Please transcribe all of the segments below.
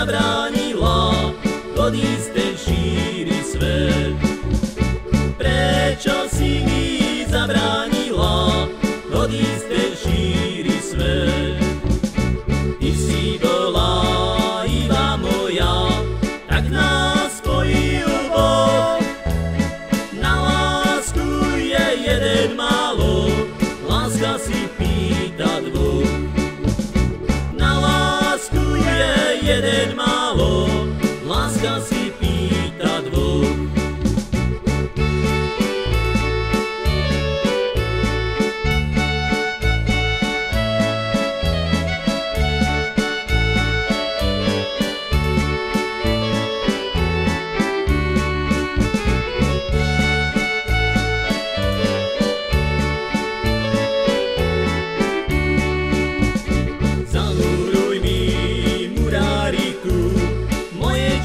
zabránila odísť ten šíry svet? Prečo si mi zabránila odísť ten šíry svet? Ty si bola iba moja, tak nás spojil Boh. Na lásku je jeden málo, láska si pýta dvoch. Na lásku je jeden málo, láska si pýta dvoch.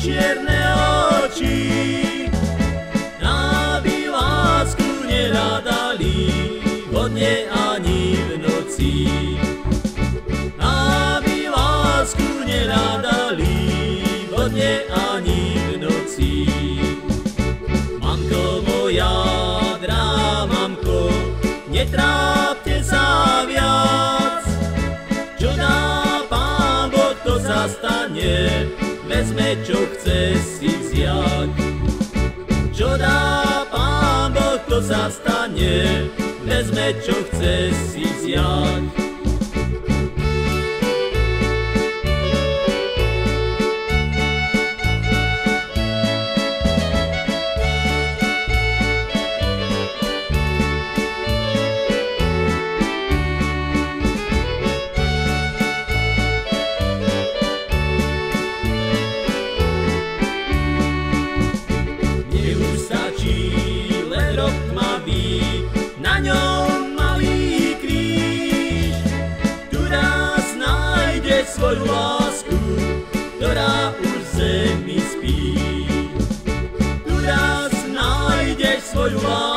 Čierne oči, aby lásku nehľadali vodne ani v noci. Aby lásku nehľadali vodne ani v noci. Mamko moja, drá mamko, netrápte sa viac. Čo dá Pán Boh, to sa stane, vezme, čo chce si vziať. Čo dá Pán Boh, to sa stane, vezme, čo chce si vziať. Na ňom malý kríž, tu raz nájdeš svoju lásku, ktorá už v zemi spí. Tu raz nájdeš svoju lásku,